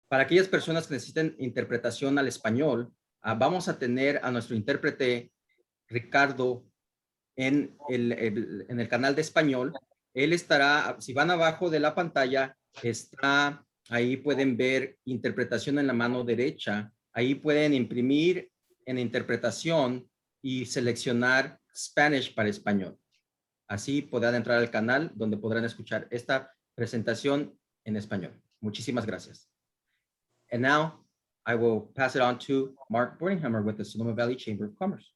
Para aquellas personas que necesiten interpretación al español, vamos a tener a nuestro intérprete Ricardo en el canal de español. Él estará, si van abajo de la pantalla, está, ahí pueden ver interpretación en la mano derecha. Ahí pueden imprimir en interpretación y seleccionar Spanish para español. Así podrán entrar al canal donde podrán escuchar esta presentación en español. Muchísimas gracias. And now I will pass it on to Mark Boardinghammer with the Sonoma Valley Chamber of Commerce.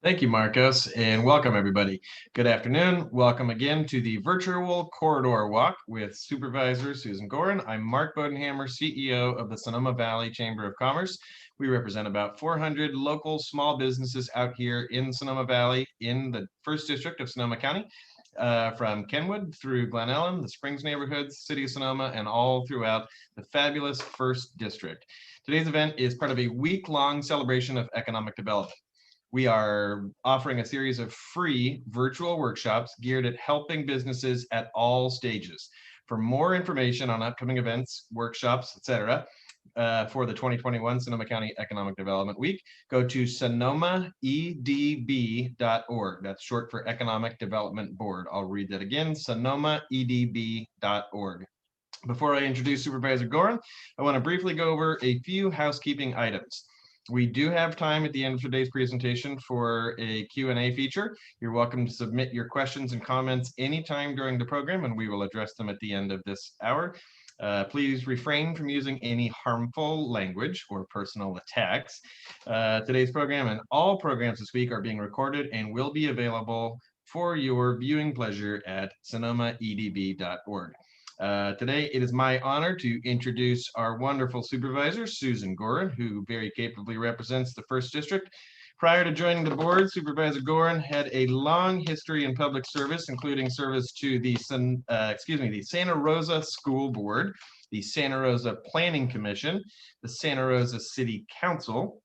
Thank you, Marcos, and welcome everybody. Good afternoon. Welcome again to the virtual corridor walk with Supervisor Susan Gorin. I'm Mark Bodenhammer, CEO of the Sonoma Valley Chamber of Commerce. We represent about 400 local small businesses out here in Sonoma Valley in the 1st District of Sonoma County, from Kenwood through Glen Ellen, the Springs neighborhoods, City of Sonoma, and all throughout the fabulous 1st District. Today's event is part of a week-long celebration of economic development. We are offering a series of free virtual workshops geared at helping businesses at all stages. For more information on upcoming events, workshops, etc., for the 2021 Sonoma County Economic Development Week, go to sonomaedb.org. That's short for Economic Development Board. I'll read that again, sonomaedb.org. Before I introduce Supervisor Gorin, I want to briefly go over a few housekeeping items. We do have time at the end of today's presentation for a Q&A feature. You're welcome to submit your questions and comments anytime during the program, and we will address them at the end of this hour. Please refrain from using any harmful language or personal attacks. Today's program and all programs this week are being recorded and will be available for your viewing pleasure at sonomaedb.org. Today, it is my honor to introduce our wonderful supervisor, Susan Gorin, who very capably represents the 1st District. Prior to joining the board, Supervisor Gorin had a long history in public service, including service to the Santa Rosa School Board, the Santa Rosa Planning Commission, the Santa Rosa City Council.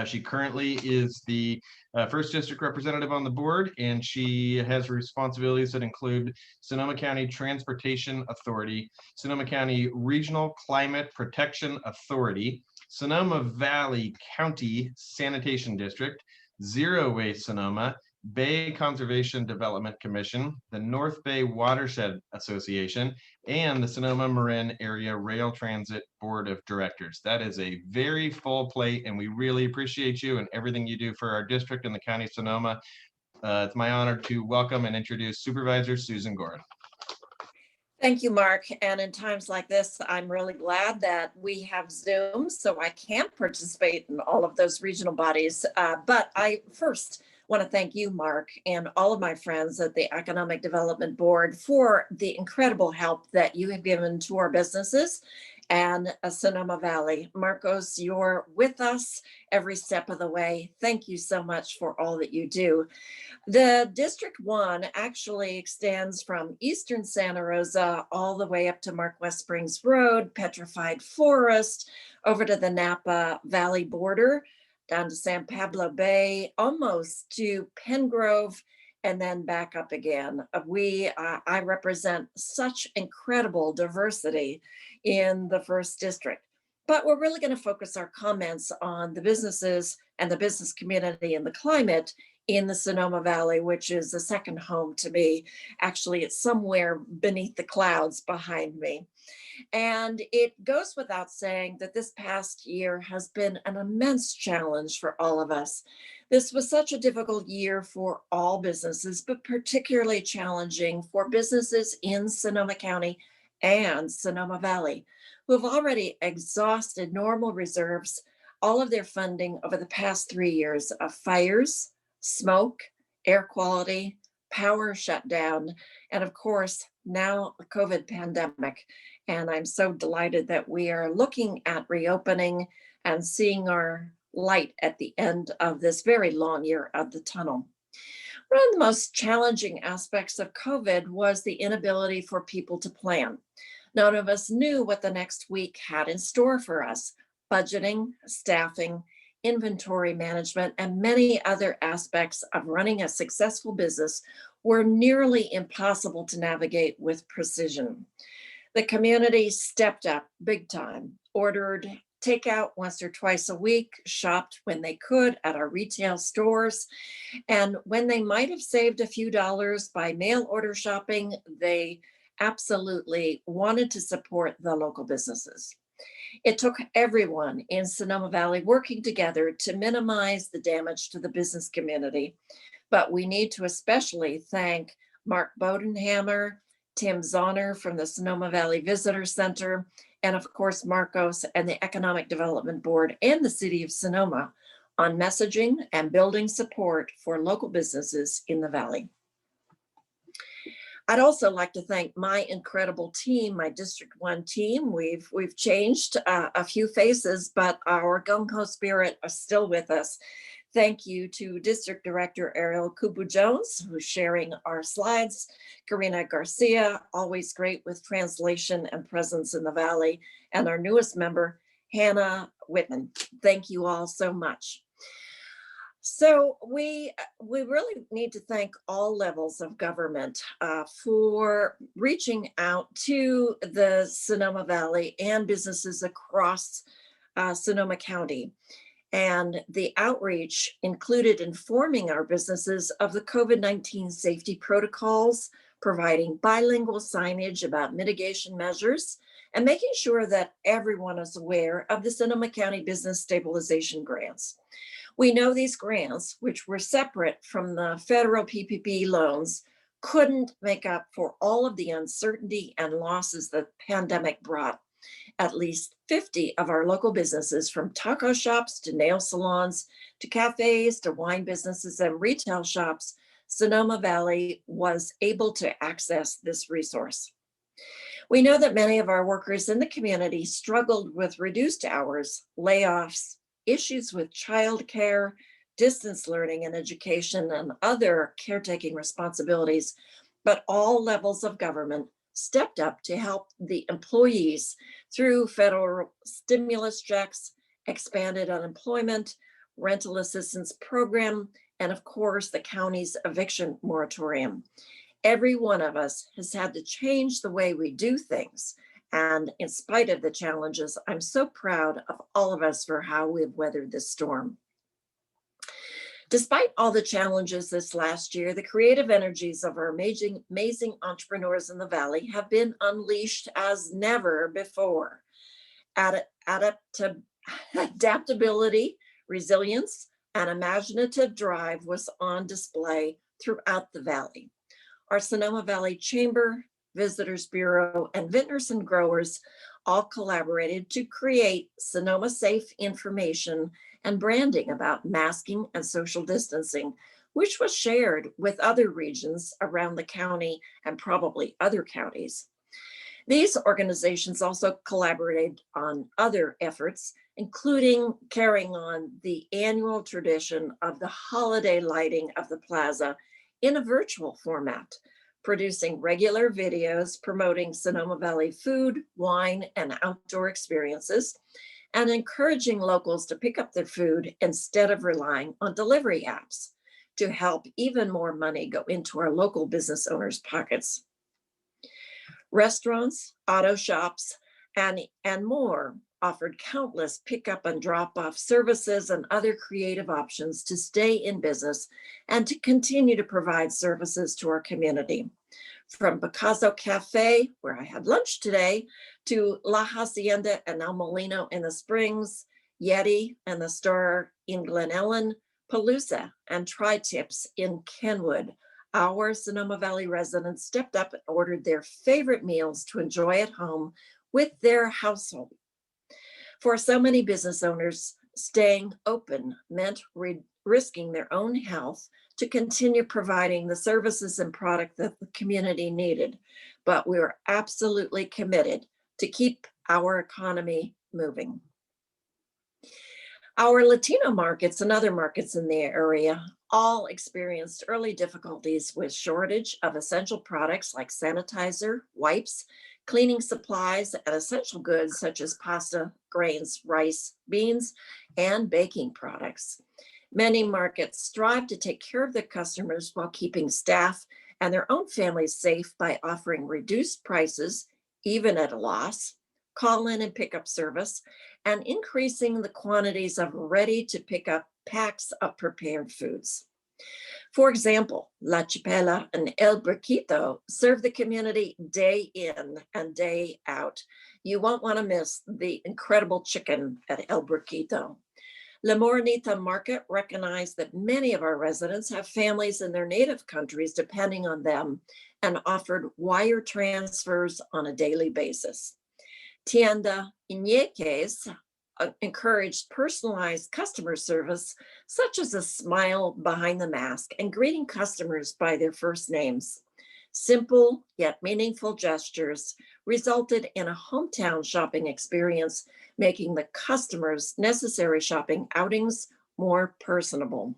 She currently is the 1st District representative on the board, and she has responsibilities that include Sonoma County Transportation Authority, Sonoma County Regional Climate Protection Authority, Sonoma Valley County Sanitation District, Zero Waste Sonoma, Bay Conservation Development Commission, the North Bay Watershed Association, and the Sonoma Marin Area Rail Transit Board of Directors. That is a very full plate, and we really appreciate you and everything you do for our district and the County of Sonoma. It's my honor to welcome and introduce Supervisor Susan Gorin. Thank you, Mark. And in times like this, I'm really glad that we have Zoom, so I can't participate in all of those regional bodies. But I first want to thank you, Mark, and all of my friends at the Economic Development Board for the incredible help that you have given to our businesses and Sonoma Valley. Marcos, you're with us every step of the way. Thank you so much for all that you do. The District 1 actually extends from eastern Santa Rosa all the way up to Mark West Springs Road, Petrified Forest, over to the Napa Valley border, down to San Pablo Bay, almost to Pengrove, and then back up again. I represent such incredible diversity in the 1st District. But we're really going to focus our comments on the businesses and the business community and the climate in the Sonoma Valley, which is the second home to me. Actually, it's somewhere beneath the clouds behind me. And it goes without saying that this past year has been an immense challenge for all of us. This was such a difficult year for all businesses, but particularly challenging for businesses in Sonoma County and Sonoma Valley, who have already exhausted normal reserves, all of their funding over the past 3 years of fires, smoke, air quality, power shutdown, and of course, now the COVID pandemic. And I'm so delighted that we are looking at reopening and seeing our light at the end of this very long year of the tunnel. One of the most challenging aspects of COVID was the inability for people to plan. None of us knew what the next week had in store for us. Budgeting, staffing, inventory management, and many other aspects of running a successful business were nearly impossible to navigate with precision. The community stepped up big time, ordered takeout once or twice a week, shopped when they could at our retail stores. And when they might have saved a few dollars by mail order shopping, they absolutely wanted to support the local businesses. It took everyone in Sonoma Valley working together to minimize the damage to the business community. But we need to especially thank Mark Bodenhammer, Tim Zahner from the Sonoma Valley Visitor Center, and of course, Marcos and the Economic Development Board and the City of Sonoma on messaging and building support for local businesses in the Valley. I'd also like to thank my incredible team, my District 1 team. We've changed a few faces, but our gung-ho spirit are still with us. Thank you to District Director Ariel Kubu-Jones, who's sharing our slides. Karina Garcia, always great with translation and presence in the Valley. And our newest member, Hannah Whitman. Thank you all so much. So we really need to thank all levels of government for reaching out to the Sonoma Valley and businesses across Sonoma County. And the outreach included informing our businesses of the COVID-19 safety protocols, providing bilingual signage about mitigation measures, and making sure that everyone is aware of the Sonoma County Business Stabilization Grants. We know these grants, which were separate from the federal PPP loans, couldn't make up for all of the uncertainty and losses the pandemic brought. At least 50 of our local businesses, from taco shops to nail salons, to cafes, to wine businesses and retail shops, Sonoma Valley was able to access this resource. We know that many of our workers in the community struggled with reduced hours, layoffs, issues with childcare, distance learning and education, and other caretaking responsibilities, but all levels of government stepped up to help the employees through federal stimulus checks, expanded unemployment, rental assistance program, and of course, the county's eviction moratorium. Every one of us has had to change the way we do things. And in spite of the challenges, I'm so proud of all of us for how we've weathered this storm. Despite all the challenges this last year, the creative energies of our amazing entrepreneurs in the Valley have been unleashed as never before. Adaptability, resilience, and imaginative drive was on display throughout the Valley. Our Sonoma Valley Chamber, Visitors Bureau, and Vintners and Growers all collaborated to create Sonoma Safe information and branding about masking and social distancing, which was shared with other regions around the county and probably other counties. These organizations also collaborated on other efforts, including carrying on the annual tradition of the holiday lighting of the Plaza in a virtual format, producing regular videos promoting Sonoma Valley food, wine, and outdoor experiences, and encouraging locals to pick up their food instead of relying on delivery apps to help even more money go into our local business owners' pockets. Restaurants, auto shops, and more offered countless pickup and drop-off services and other creative options to stay in business and to continue to provide services to our community. From Picasso Cafe, where I had lunch today, to La Hacienda and El Molino in the Springs, Yeti and the Star in Glen Ellen, Palooza and Tri-Tips in Kenwood, our Sonoma Valley residents stepped up and ordered their favorite meals to enjoy at home with their household. For so many business owners, staying open meant risking their own health to continue providing the services and product that the community needed. But we were absolutely committed to keep our economy moving. Our Latino markets and other markets in the area all experienced early difficulties with shortage of essential products like sanitizer, wipes, cleaning supplies, and essential goods such as pasta, grains, rice, beans, and baking products. Many markets strive to take care of their customers while keeping staff and their own families safe by offering reduced prices, even at a loss, call-in and pickup service, and increasing the quantities of ready-to-pick-up packs of prepared foods. For example, La Chapela and El Burquito serve the community day in and day out. You won't want to miss the incredible chicken at El Burquito. La Morenita Market recognized that many of our residents have families in their native countries depending on them and offered wire transfers on a daily basis. Tienda Iñeques encouraged personalized customer service, such as a smile behind the mask and greeting customers by their first names. Simple yet meaningful gestures resulted in a hometown shopping experience, making the customers' necessary shopping outings more personable.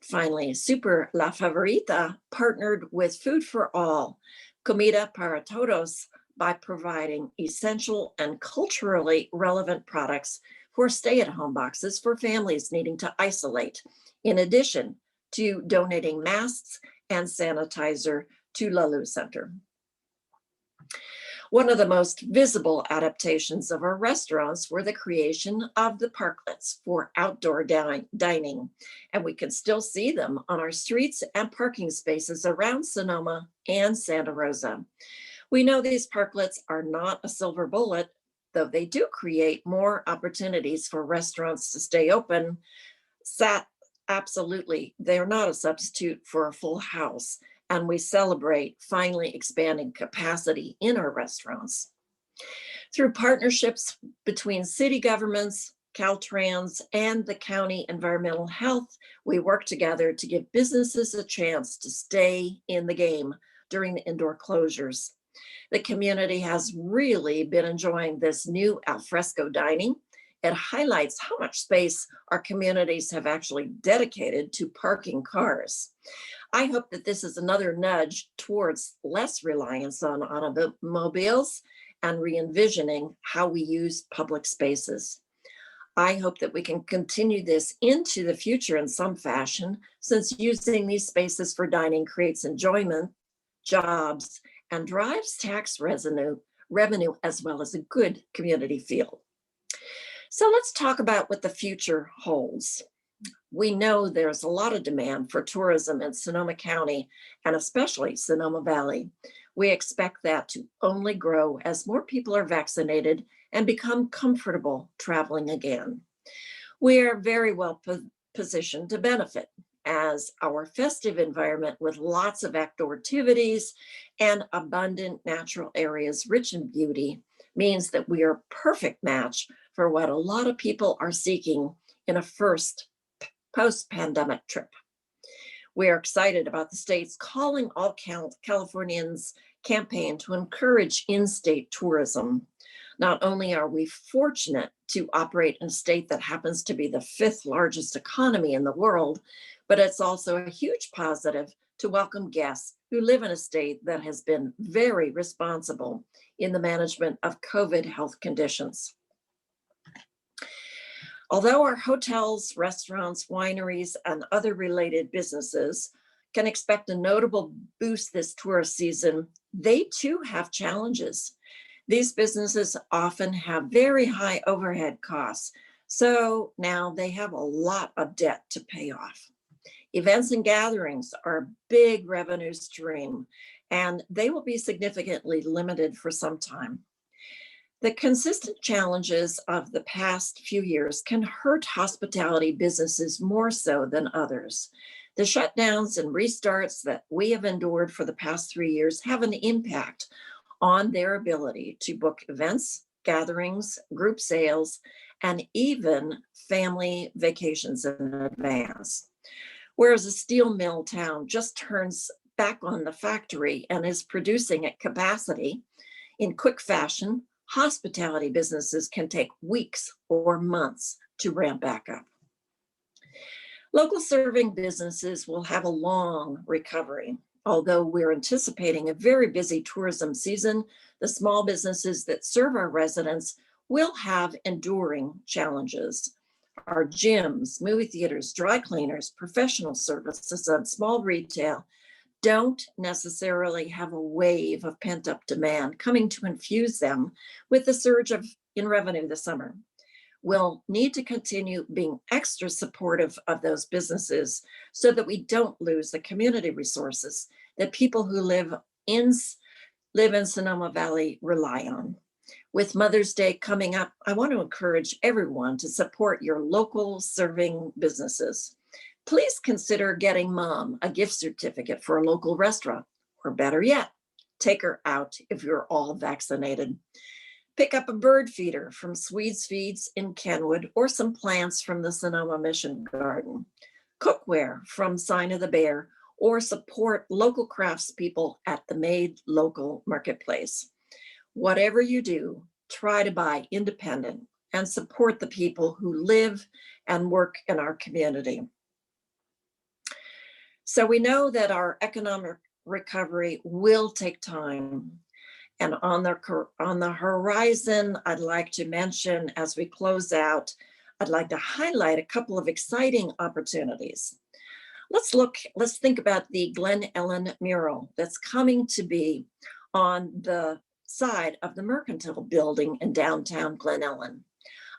Finally, Super La Favorita partnered with Food for All, Comida para Todos, by providing essential and culturally relevant products for stay-at-home boxes for families needing to isolate, in addition to donating masks and sanitizer to La Luz Center. One of the most visible adaptations of our restaurants were the creation of the parklets for outdoor dining, and we can still see them on our streets and parking spaces around Sonoma and Santa Rosa. We know these parklets are not a silver bullet, though they do create more opportunities for restaurants to stay open. Absolutely, they're not a substitute for a full house, and we celebrate finally expanding capacity in our restaurants. Through partnerships between city governments, Caltrans, and the county environmental health, we work together to give businesses a chance to stay in the game during the indoor closures. The community has really been enjoying this new alfresco dining. It highlights how much space our communities have actually dedicated to parking cars. I hope that this is another nudge towards less reliance on automobiles and re-envisioning how we use public spaces. I hope that we can continue this into the future in some fashion, since using these spaces for dining creates enjoyment, jobs, and drives tax revenue as well as a good community feel. So let's talk about what the future holds. We know there's a lot of demand for tourism in Sonoma County and especially Sonoma Valley. We expect that to only grow as more people are vaccinated and become comfortable traveling again. We are very well positioned to benefit, as our festive environment with lots of outdoor activities and abundant natural areas rich in beauty means that we are a perfect match for what a lot of people are seeking in a first post-pandemic trip. We are excited about the state's Calling All Californians campaign to encourage in-state tourism. Not only are we fortunate to operate in a state that happens to be the 5th largest economy in the world, but it's also a huge positive to welcome guests who live in a state that has been very responsible in the management of COVID health conditions. Although our hotels, restaurants, wineries, and other related businesses can expect a notable boost this tourist season, they too have challenges. These businesses often have very high overhead costs, so now they have a lot of debt to pay off. Events and gatherings are a big revenue stream, and they will be significantly limited for some time. The consistent challenges of the past few years can hurt hospitality businesses more so than others. The shutdowns and restarts that we have endured for the past 3 years have an impact on their ability to book events, gatherings, group sales, and even family vacations in advance. Whereas a steel mill town just turns back on the factory and is producing at capacity in quick fashion, hospitality businesses can take weeks or months to ramp back up. Local serving businesses will have a long recovery. Although we're anticipating a very busy tourism season, the small businesses that serve our residents will have enduring challenges. Our gyms, movie theaters, dry cleaners, professional services, and small retail don't necessarily have a wave of pent-up demand coming to infuse them with the surge in revenue this summer. We'll need to continue being extra supportive of those businesses so that we don't lose the community resources that people who live in Sonoma Valley rely on. With Mother's Day coming up, I want to encourage everyone to support your local serving businesses. Please consider getting Mom a gift certificate for a local restaurant, or better yet, take her out if you're all vaccinated. Pick up a bird feeder from Swedes Feeds in Kenwood, or some plants from the Sonoma Mission Garden. Cookware from Sign of the Bear, or support local craftspeople at the Made Local Marketplace. Whatever you do, try to buy independent and support the people who live and work in our community. So we know that our economic recovery will take time. And on the horizon, I'd like to mention, as we close out, I'd like to highlight a couple of exciting opportunities. Let's think about the Glen Ellen mural that's coming to be on the side of the Mercantile Building in downtown Glen Ellen.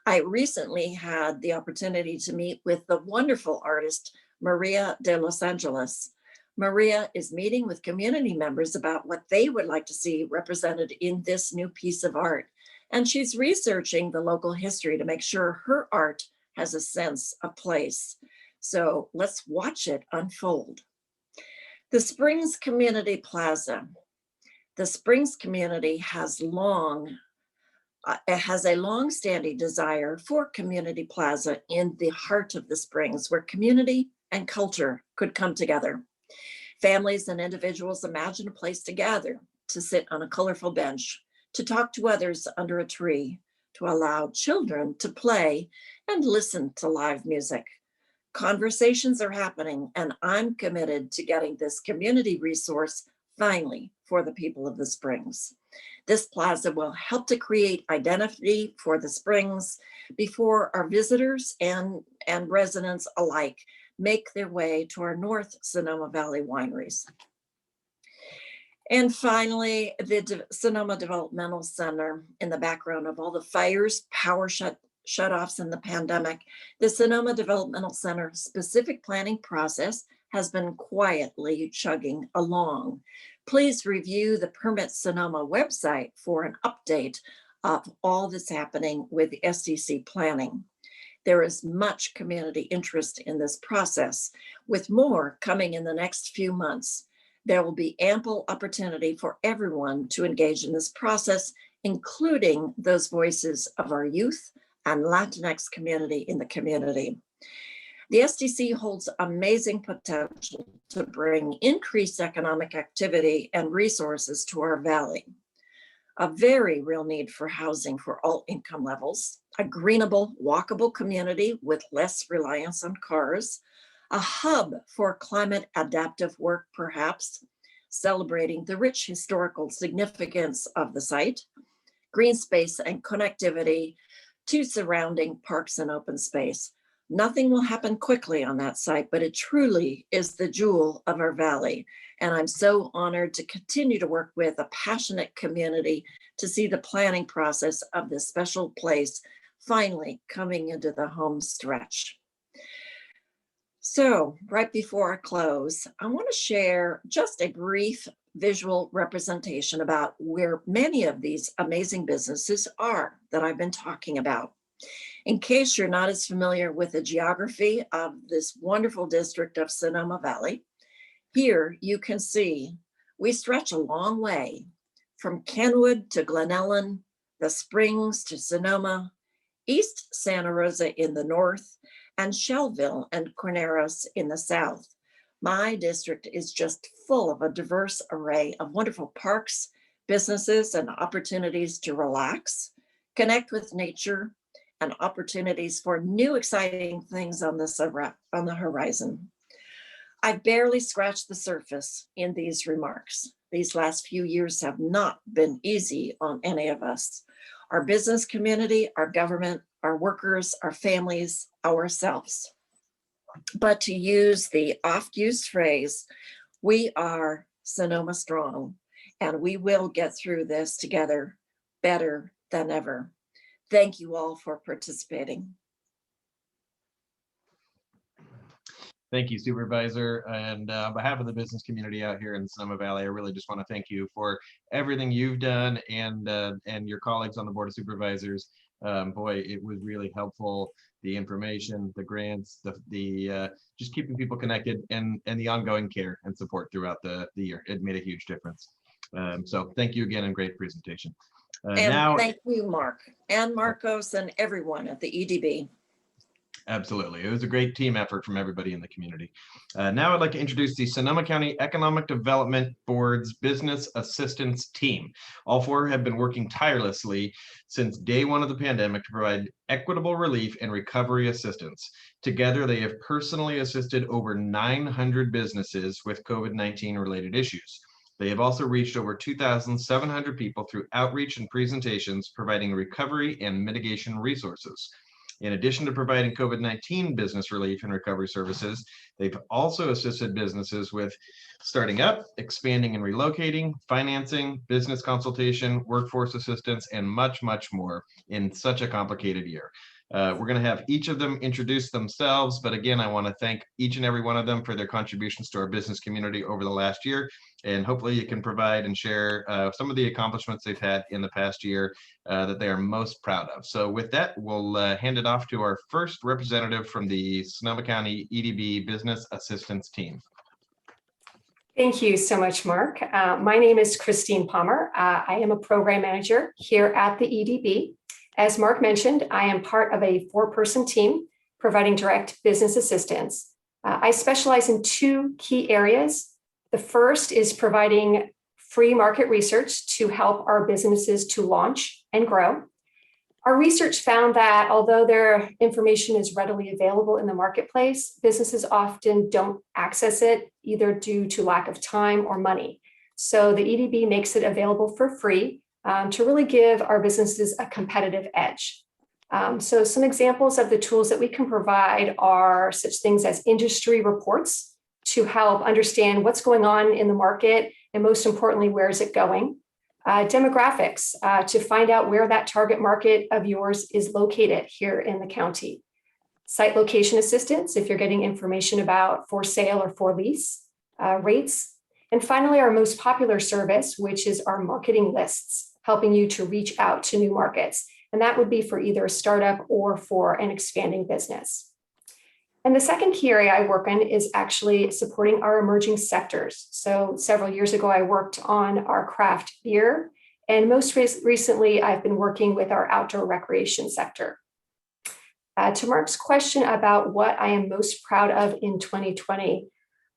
I recently had the opportunity to meet with the wonderful artist, Maria de Los Angeles. Maria is meeting with community members about what they would like to see represented in this new piece of art. And she's researching the local history to make sure her art has a sense of place. So let's watch it unfold. The Springs Community Plaza. The Springs community has a long-standing desire for community plaza in the heart of the Springs, where community and culture could come together. Families and individuals imagine a place to gather, to sit on a colorful bench, to talk to others under a tree, to allow children to play and listen to live music. Conversations are happening, and I'm committed to getting this community resource finally for the people of the Springs. This plaza will help to create identity for the Springs before our visitors and residents alike make their way to our North Sonoma Valley wineries. And finally, the Sonoma Developmental Center. In the background of all the fires, power shutoffs in the pandemic, the Sonoma Developmental Center specific planning process has been quietly chugging along. Please review the Permit Sonoma website for an update of all that's happening with the SDC planning. There is much community interest in this process, with more coming in the next few months. There will be ample opportunity for everyone to engage in this process, including those voices of our youth and Latinx community in the community. The SDC holds amazing potential to bring increased economic activity and resources to our valley. A very real need for housing for all income levels, a greenable, walkable community with less reliance on cars, a hub for climate adaptive work, perhaps, celebrating the rich historical significance of the site, green space and connectivity to surrounding parks and open space. Nothing will happen quickly on that site, but it truly is the jewel of our valley. And I'm so honored to continue to work with a passionate community to see the planning process of this special place finally coming into the home stretch. So right before I close, I want to share just a brief visual representation about where many of these amazing businesses are that I've been talking about. In case you're not as familiar with the geography of this wonderful district of Sonoma Valley, here you can see we stretch a long way from Kenwood to Glen Ellen, the Springs to Sonoma, East Santa Rosa in the north, and Shelville and Corneros in the south. My district is just full of a diverse array of wonderful parks, businesses, and opportunities to relax, connect with nature, and opportunities for new exciting things on the horizon. I've barely scratched the surface in these remarks. These last few years have not been easy on any of us. Our business community, our government, our workers, our families, ourselves. But to use the oft-used phrase, We are Sonoma Strong, and we will get through this together better than ever. Thank you all for participating. Thank you, Supervisor. And on behalf of the business community out here in Sonoma Valley, I really just want to thank you for everything you've done and your colleagues on the Board of Supervisors. Boy, it was really helpful. The information, the grants, the just keeping people connected, and the ongoing care and support throughout the year. It made a huge difference. So thank you again, and great presentation. And now, thank you, Mark, and Marcos, and everyone at the EDB. Absolutely. It was a great team effort from everybody in the community. Now I'd like to introduce the Sonoma County Economic Development Board's Business Assistance Team. All four have been working tirelessly since day one of the pandemic to provide equitable relief and recovery assistance. Together, they have personally assisted over 900 businesses with COVID-19 related issues. They have also reached over 2,700 people through outreach and presentations, providing recovery and mitigation resources. In addition to providing COVID-19 business relief and recovery services, they've also assisted businesses with starting up, expanding and relocating, financing, business consultation, workforce assistance, and much, much more in such a complicated year. We're going to have each of them introduce themselves, but again, I want to thank each and every one of them for their contributions to our business community over the last year, and hopefully you can provide and share some of the accomplishments they've had in the past year that they are most proud of. So with that, we'll hand it off to our first representative from the Sonoma County EDB Business Assistance Team. Thank you so much, Mark. My name is Christine Palmer. I am a program manager here at the EDB. As Mark mentioned, I am part of a 4-person team providing direct business assistance. I specialize in 2 key areas. The first is providing free market research to help our businesses to launch and grow. Our research found that although their information is readily available in the marketplace, businesses often don't access it either due to lack of time or money. So the EDB makes it available for free to really give our businesses a competitive edge. So some examples of the tools that we can provide are such things as industry reports to help understand what's going on in the market, and most importantly, where is it going? Demographics to find out where that target market of yours is located here in the county. Site location assistance if you're getting information about for sale or for lease rates. And finally, our most popular service, which is our marketing lists, helping you to reach out to new markets. And that would be for either a startup or for an expanding business. And the second key area I work in is actually supporting our emerging sectors. So several years ago, I worked on our craft beer. And most recently, I've been working with our outdoor recreation sector. To Mark's question about what I am most proud of in 2020,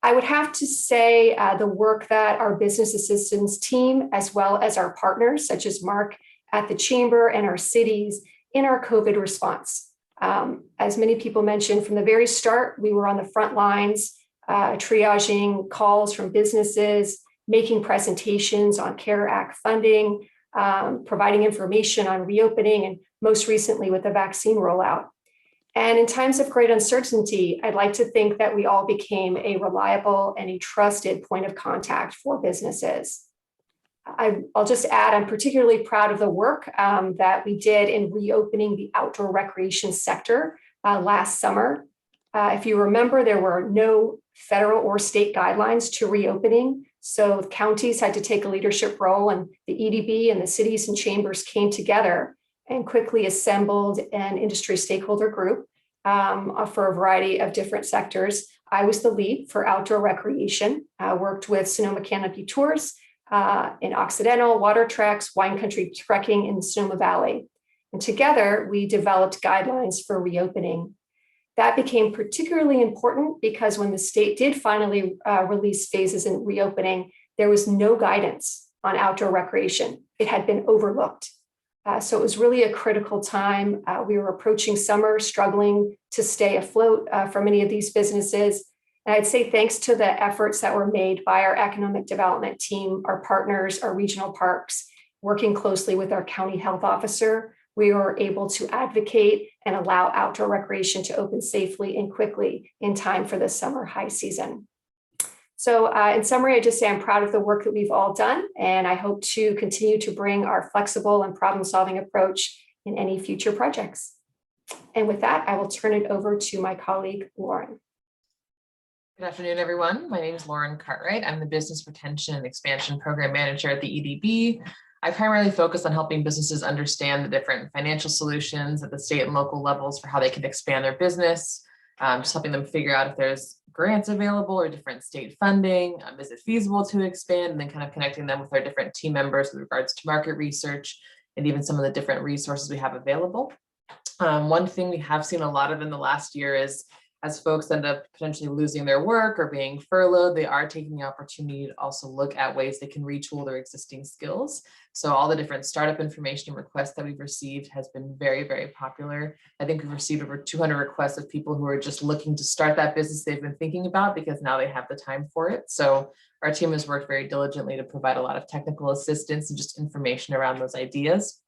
I would have to say the work that our business assistance team, as well as our partners, such as Mark at the Chamber and our cities, in our COVID response. As many people mentioned, from the very start, we were on the front lines, triaging calls from businesses, making presentations on CARE Act funding, providing information on reopening, and most recently with the vaccine rollout. And in times of great uncertainty, I'd like to think that we all became a reliable and a trusted point of contact for businesses. I'll just add, I'm particularly proud of the work that we did in reopening the outdoor recreation sector last summer. If you remember, there were no federal or state guidelines to reopening. So counties had to take a leadership role, and the EDB and the cities and chambers came together and quickly assembled an industry stakeholder group for a variety of different sectors. I was the lead for outdoor recreation, worked with Sonoma Canopy Tours in Occidental, water treks, wine country trekking in the Sonoma Valley. And together we developed guidelines for reopening. That became particularly important because when the state did finally release phases in reopening, there was no guidance on outdoor recreation. It had been overlooked. So it was really a critical time. We were approaching summer, struggling to stay afloat for many of these businesses. And I'd say thanks to the efforts that were made by our economic development team, our partners, our regional parks, working closely with our county health officer, we were able to advocate and allow outdoor recreation to open safely and quickly in time for the summer high season. So in summary, I just say I'm proud of the work that we've all done, and I hope to continue to bring our flexible and problem-solving approach in any future projects. And with that, I will turn it over to my colleague, Lauren. Good afternoon, everyone. My name is Lauren Cartwright. I'm the Business Retention and Expansion Program Manager at the EDB. I primarily focus on helping businesses understand the different financial solutions at the state and local levels for how they can expand their business, just helping them figure out if there's grants available or different state funding, is it feasible to expand, and then kind of connecting them with our different team members with regards to market research and even some of the different resources we have available. One thing we have seen a lot of in the last year is as folks end up potentially losing their work or being furloughed, they are taking the opportunity to also look at ways they can retool their existing skills. So all the different startup information requests that we've received has been very, very popular. I think we've received over 200 requests of people who are just looking to start that business they've been thinking about because now they have the time for it. So our team has worked very diligently to provide a lot of technical assistance and just information around those ideas.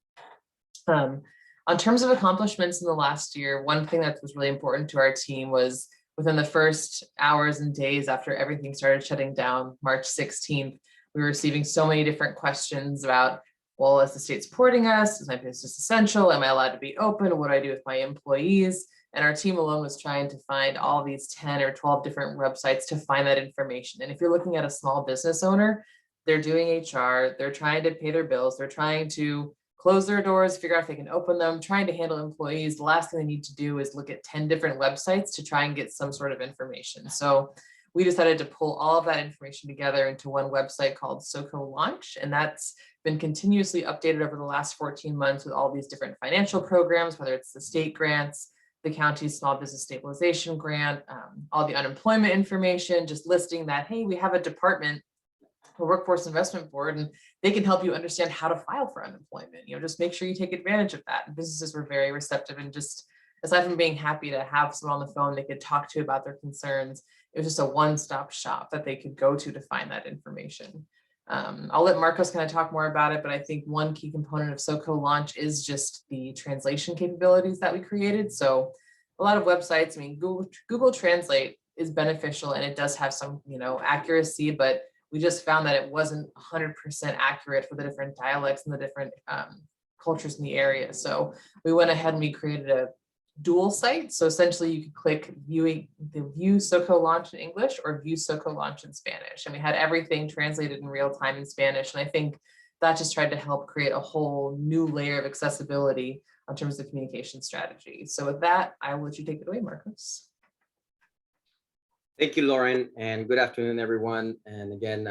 On terms of accomplishments in the last year, one thing that was really important to our team was within the first hours and days after everything started shutting down, March 16th, we were receiving so many different questions about, well, is the state supporting us? Is my business essential? Am I allowed to be open? What do I do with my employees? And our team alone was trying to find all these 10 or 12 different websites to find that information. And if you're looking at a small business owner, they're doing HR, they're trying to pay their bills, they're trying to close their doors, figure out if they can open them, trying to handle employees. The last thing they need to do is look at 10 different websites to try and get some sort of information. So we decided to pull all of that information together into one website called SoCo Launch. And that's been continuously updated over the last 14 months with all these different financial programs, whether it's the state grants, the county's small business stabilization grant, all the unemployment information, just listing that, hey, we have a department, a workforce investment board, and they can help you understand how to file for unemployment. Just make sure you take advantage of that. And businesses were very receptive, and just aside from being happy to have someone on the phone they could talk to about their concerns, it was just a one-stop shop that they could go to find that information. I'll let Marcos kind of talk more about it, but I think one key component of SoCo Launch is just the translation capabilities that we created. So a lot of websites, I mean, Google Translate is beneficial and it does have some, accuracy, but we just found that it wasn't 100% accurate for the different dialects and the different cultures in the area. So we went ahead and we created a dual site. So essentially you could click view SoCo Launch in English or view SoCo Launch in Spanish. And we had everything translated in real time in Spanish. And I think that just tried to help create a whole new layer of accessibility in terms of communication strategy. So with that, I will let you take it away, Marcos. Thank you, Lauren, and good afternoon, everyone. And again,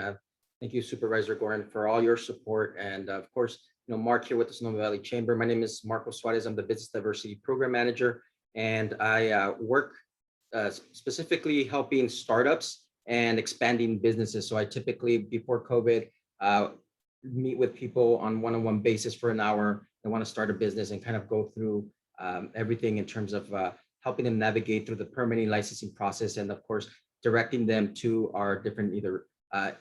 thank you, Supervisor Gorin, for all your support. And of course, Mark here with the Sonoma Valley Chamber. My name is Marco Suarez. I'm the Business Diversity Program Manager, and I work specifically helping startups and expanding businesses. So I typically, before COVID, meet with people on one-on-one basis for an hour. They want to start a business and kind of go through everything in terms of helping them navigate through the permitting licensing process, and of course, directing them to our different either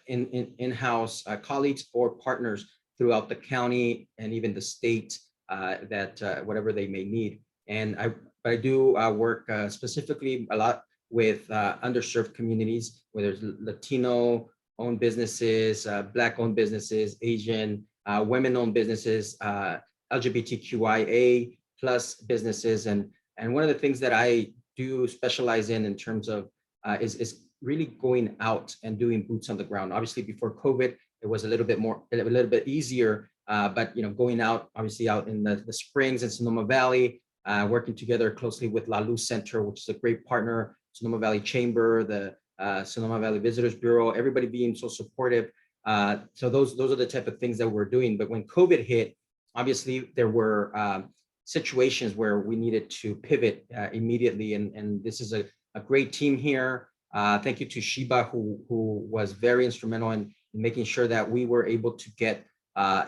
in-house colleagues or partners throughout the county and even the state that whatever they may need. And I do work specifically a lot with underserved communities, whether it's Latino-owned businesses, Black-owned businesses, Asian, women-owned businesses, LGBTQIA+ businesses, and one of the things that I do specialize in terms of is really going out and doing boots on the ground. Obviously, before COVID, it was a little bit easier, but going out, obviously out in the Springs and Sonoma Valley, working together closely with La Luz Center, which is a great partner, Sonoma Valley Chamber, the Sonoma Valley Visitors Bureau, everybody being so supportive. So those are the type of things that we're doing. But when COVID hit, obviously there were situations where we needed to pivot immediately, and this is a great team here. Thank you to Shiba, who was very instrumental in making sure that we were able to get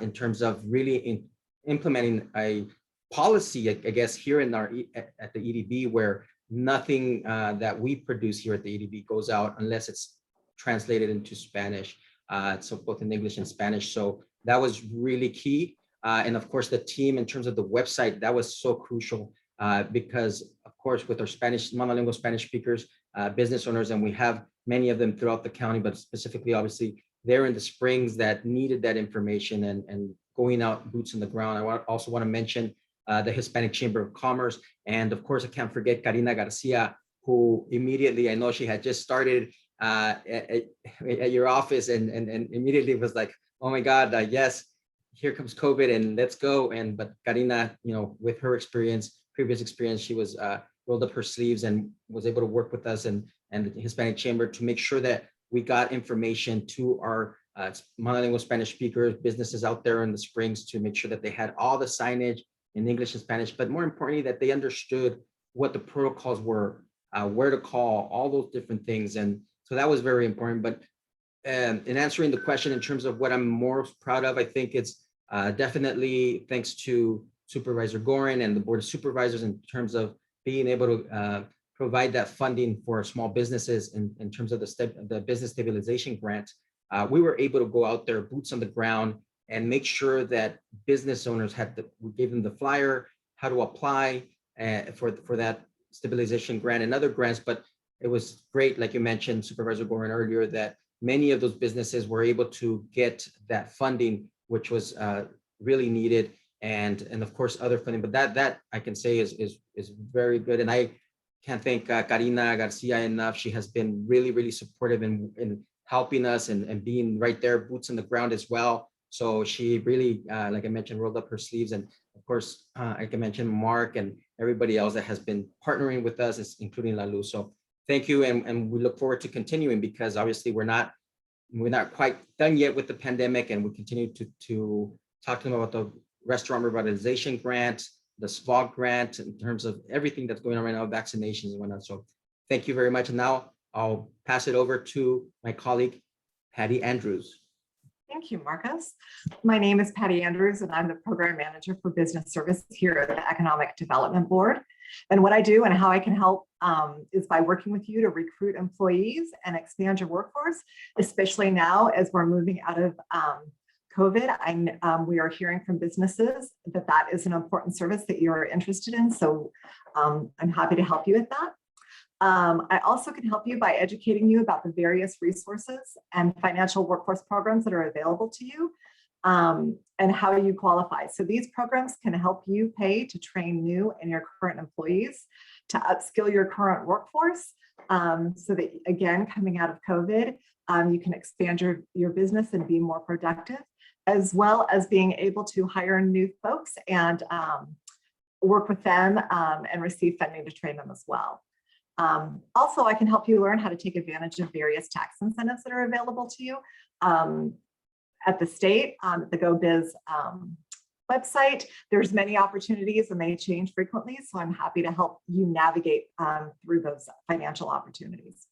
in terms of really implementing a policy, I guess, here in at the EDB, where nothing that we produce here at the EDB goes out unless it's translated into Spanish. So both in English and Spanish. So that was really key. And of course, the team in terms of the website, that was so crucial because, of course, with our monolingual Spanish speakers, business owners, and we have many of them throughout the county, but specifically, obviously, they're in the Springs that needed that information and going out boots on the ground. I also want to mention the Hispanic Chamber of Commerce. And of course, I can't forget Karina Garcia, who immediately, I know she had just started at your office and immediately was like, oh my God, yes, here comes COVID and let's go. But Karina, with her experience, previous experience, she was rolled up her sleeves and was able to work with us and the Hispanic Chamber to make sure that we got information to our monolingual Spanish speakers, businesses out there in the Springs, to make sure that they had all the signage in English and Spanish, but more importantly, that they understood what the protocols were, where to call, all those different things. And so that was very important. But in answering the question in terms of what I'm more proud of, I think it's definitely thanks to Supervisor Gorin and the Board of Supervisors in terms of being able to provide that funding for small businesses in terms of the business stabilization grant. We were able to go out there, boots on the ground, and make sure that business owners we gave them the flyer, how to apply for that stabilization grant and other grants. But it was great, like you mentioned, Supervisor Gorin, earlier, that many of those businesses were able to get that funding, which was really needed, and of course other funding. But that I can say is very good, and I can't thank Karina Garcia enough. She has been really, really supportive in helping us and being right there, boots on the ground as well. So she really, like I mentioned, rolled up her sleeves. And of course, I can mention Mark and everybody else that has been partnering with us, including Lalu. So thank you. And we look forward to continuing, because obviously we're not quite done yet with the pandemic, and we continue to talk to them about the restaurant revitalization grant, the SVOG grant, in terms of everything that's going on right now, vaccinations and whatnot. So thank you very much. And now I'll pass it over to my colleague, Patty Andrews. Thank you, Marcus. My name is Patty Andrews, and I'm the Program Manager for Business Service here at the Economic Development Board. And what I do and how I can help is by working with you to recruit employees and expand your workforce, especially now as we're moving out of COVID. We are hearing from businesses that is an important service that you're interested in. So I'm happy to help you with that. I also can help you by educating you about the various resources and financial workforce programs that are available to you, and how you qualify. So these programs can help you pay to train new and your current employees, to upskill your current workforce, so that, again, coming out of COVID, you can expand your business and be more productive, as well as being able to hire new folks and work with them and receive funding to train them as well. Also, I can help you learn how to take advantage of various tax incentives that are available to you at the state, the GoBiz website. There's many opportunities and they change frequently, so I'm happy to help you navigate through those financial opportunities.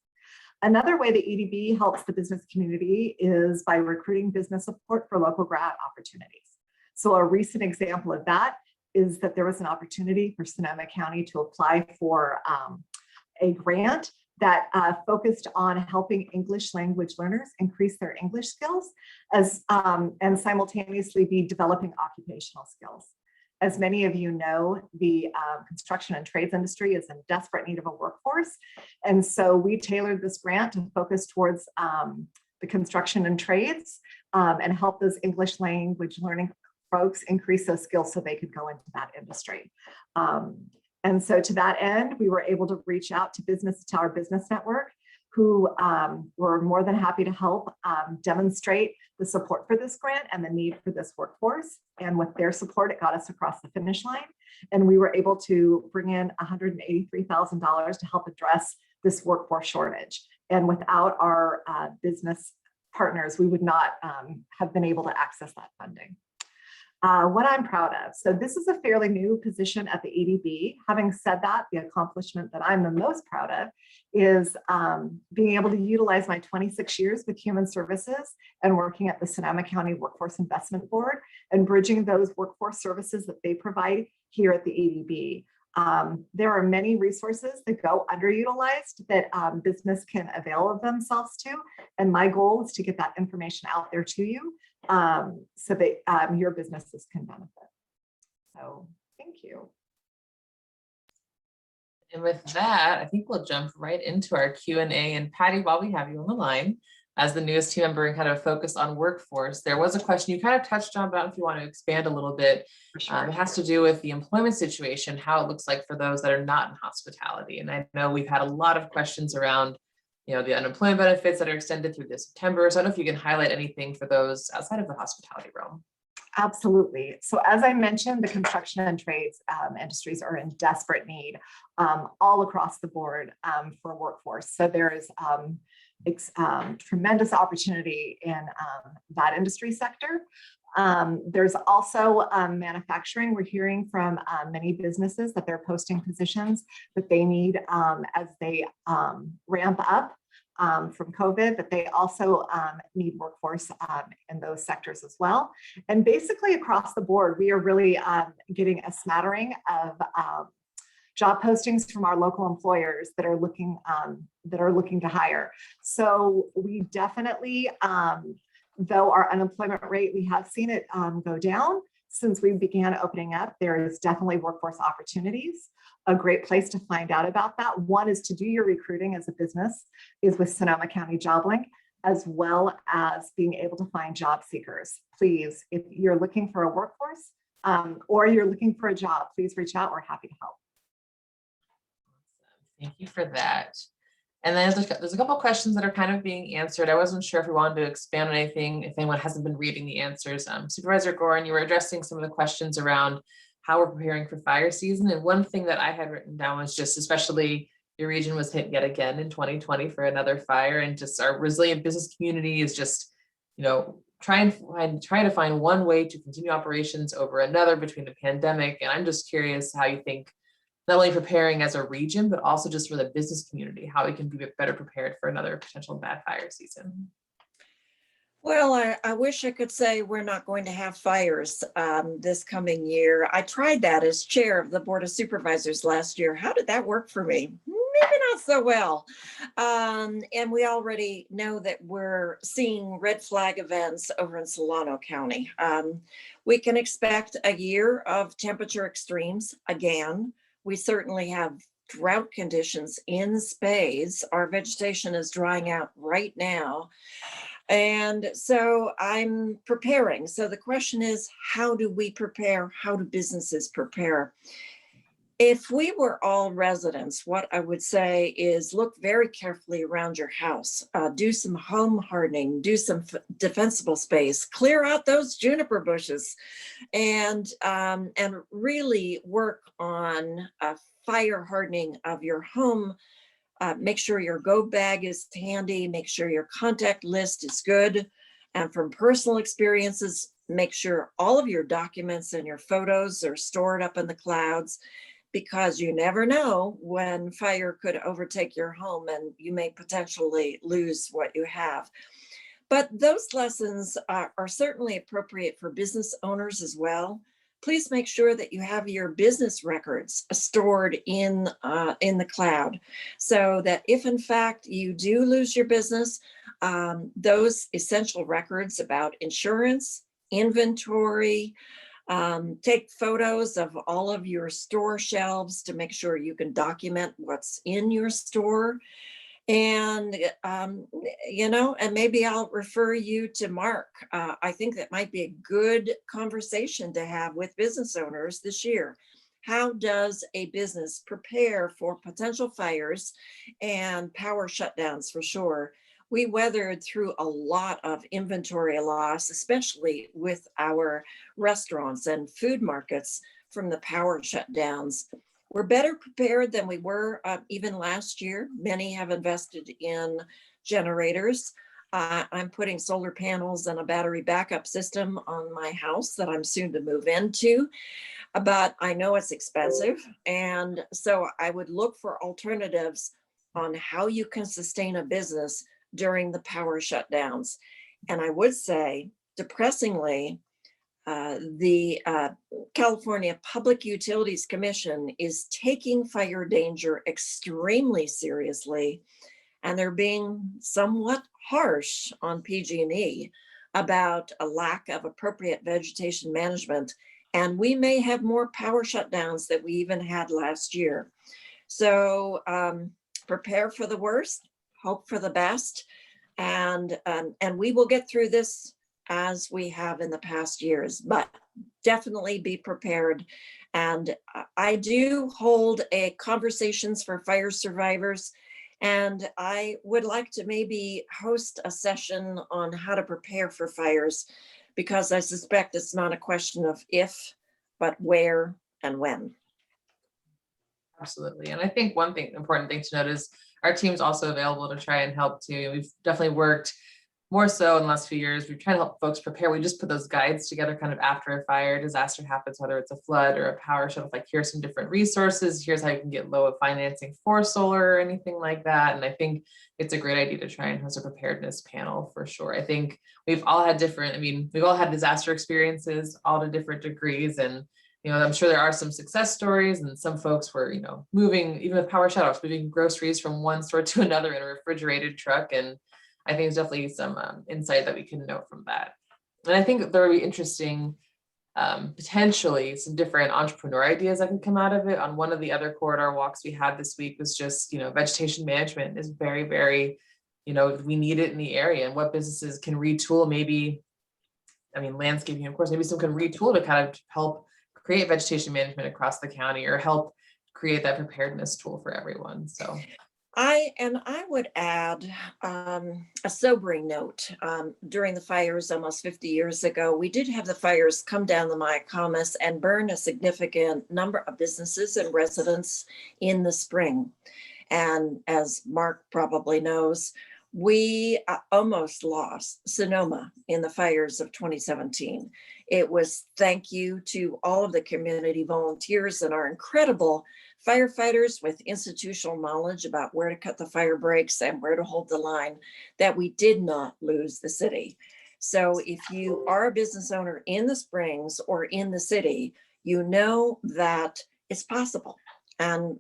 Another way the EDB helps the business community is by recruiting business support for local grad opportunities. So a recent example of that is that there was an opportunity for Sonoma County to apply for a grant that focused on helping English language learners increase their English skills and simultaneously be developing occupational skills. As many of you know, the construction and trades industry is in desperate need of a workforce. And so we tailored this grant to focus towards the construction and trades and help those English language learning folks increase those skills so they could go into that industry. And so to that end, we were able to reach out to our business network, who were more than happy to help demonstrate the support for this grant and the need for this workforce. And with their support, it got us across the finish line. And we were able to bring in $183,000 to help address this workforce shortage. And without our business partners, we would not have been able to access that funding. What I'm proud of. So this is a fairly new position at the EDB. Having said that, the accomplishment that I'm the most proud of is being able to utilize my 26 years with human services and working at the Sonoma County Workforce Investment Board and bridging those workforce services that they provide here at the EDB. There are many resources that go underutilized that business can avail of themselves to. And my goal is to get that information out there to you so that your businesses can benefit. So thank you. And with that, I think we'll jump right into our Q&A. And Patty, while we have you on the line, as the newest team member and kind of focused on workforce, there was a question you kind of touched on, but if you want to expand a little bit, it has to do with the employment situation, how it looks like for those that are not in hospitality. And I know we've had a lot of questions around, the unemployment benefits that are extended through this September. So I don't know if you can highlight anything for those outside of the hospitality realm. Absolutely. So as I mentioned, the construction and trades industries are in desperate need all across the board for workforce. So there is tremendous opportunity in that industry sector. There's also manufacturing. We're hearing from many businesses that they're posting positions that they need as they ramp up from COVID, that they also need workforce in those sectors as well. And basically across the board, we are really getting a smattering of job postings from our local employers that are looking to hire. So we definitely, though our unemployment rate, we have seen it go down since we began opening up, there is definitely workforce opportunities. A great place to find out about that, one is to do your recruiting as a business is with Sonoma County Job Link, as well as being able to find job seekers. Please, if you're looking for a workforce or you're looking for a job, please reach out. We're happy to help. Thank you for that. And then there's a couple of questions that are kind of being answered. I wasn't sure if we wanted to expand on anything, if anyone hasn't been reading the answers. Supervisor Gorin, you were addressing some of the questions around how we're preparing for fire season. And one thing that I had written down was just, especially your region was hit yet again in 2020 for another fire, and just our resilient business community is just, trying to find one way to continue operations over another between the pandemic. And I'm just curious how you think not only preparing as a region, but also just for the business community, how we can be better prepared for another potential bad fire season. Well, I wish I could say we're not going to have fires this coming year. I tried that as chair of the Board of Supervisors last year. How did that work for me? Maybe not so well. And we already know that we're seeing red flag events over in Solano County. We can expect a year of temperature extremes again. We certainly have drought conditions in spades. Our vegetation is drying out right now. And so I'm preparing. So the question is, how do we prepare? How do businesses prepare? If we were all residents, what I would say is look very carefully around your house, do some home hardening, do some defensible space, clear out those juniper bushes, and really work on fire hardening of your home. Make sure your go bag is handy, make sure your contact list is good. And from personal experiences, make sure all of your documents and your photos are stored up in the clouds, because you never know when fire could overtake your home and you may potentially lose what you have. But those lessons are certainly appropriate for business owners as well. Please make sure that you have your business records stored in the cloud, so that if in fact you do lose your business, those essential records about insurance, inventory, take photos of all of your store shelves to make sure you can document what's in your store. And, and maybe I'll refer you to Mark. I think that might be a good conversation to have with business owners this year. How does a business prepare for potential fires and power shutdowns for sure? We weathered through a lot of inventory loss, especially with our restaurants and food markets from the power shutdowns. We're better prepared than we were even last year. Many have invested in generators. I'm putting solar panels and a battery backup system on my house that I'm soon to move into, but I know it's expensive. And so I would look for alternatives on how you can sustain a business during the power shutdowns. And I would say, depressingly, the California Public Utilities Commission is taking fire danger extremely seriously, and they're being somewhat harsh on PG&E about a lack of appropriate vegetation management. And we may have more power shutdowns than we even had last year. So prepare for the worst, hope for the best, and we will get through this as we have in the past years, but definitely be prepared. And I do hold a conversations for fire survivors, and I would like to maybe host a session on how to prepare for fires, because I suspect it's not a question of if, but where and when. Absolutely. And I think one important thing to note is our team's also available to try and help too. We've definitely worked more so in the last few years. We've tried to help folks prepare. We just put those guides together kind of after a fire disaster happens, whether it's a flood or a power shut off, like here's some different resources. Here's how you can get low financing for solar or anything like that. And I think it's a great idea to try and host a preparedness panel for sure. I think we've all had we've all had disaster experiences, all to different degrees. And I'm sure there are some success stories, and some folks were, moving, even with power shutoffs, moving groceries from one store to another in a refrigerated truck. And I think there's definitely some insight that we can note from that. And I think there will be interesting, potentially some different entrepreneur ideas that can come out of it. On one of the other corridor walks we had this week was just, vegetation management is very, very, we need it in the area, and what businesses can retool, maybe, landscaping, of course, maybe some can retool to kind of help create vegetation management across the county, or help create that preparedness tool for everyone. So I would add a sobering note. During the fires almost 50 years ago, we did have the fires come down the Mayacamas and burn a significant number of businesses and residents in the spring. And as Mark probably knows, we almost lost Sonoma in the fires of 2017. It was thank you to all of the community volunteers and our incredible firefighters with institutional knowledge about where to cut the fire breaks and where to hold the line that we did not lose the city. So if you are a business owner in the Springs or in the city, you know that it's possible, and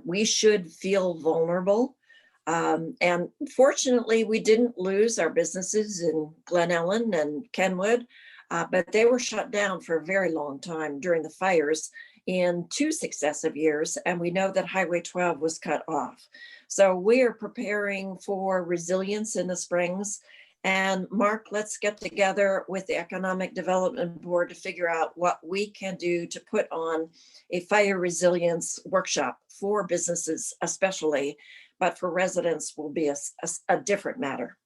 we should feel vulnerable. And fortunately, we didn't lose our businesses in Glen Ellen and Kenwood, but they were shut down for a very long time during the fires in 2 successive years. And we know that Highway 12 was cut off. So we are preparing for resilience in the Springs. And Mark, let's get together with the Economic Development Board to figure out what we can do to put on a fire resilience workshop for businesses, especially, but for residents will be a different matter.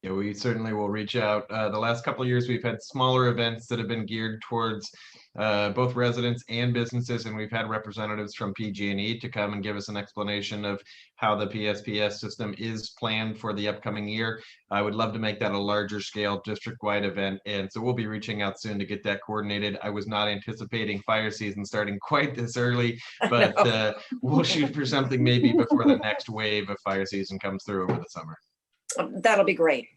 Yeah, we certainly will reach out. The last couple of years, we've had smaller events that have been geared towards both residents and businesses, and we've had representatives from PG&E to come and give us an explanation of how the PSPS system is planned for the upcoming year. I would love to make that a larger scale district-wide event, and so we'll be reaching out soon to get that coordinated. I was not anticipating fire season starting quite this early, but we'll shoot for something maybe before the next wave of fire season comes through over the summer. That'll be great.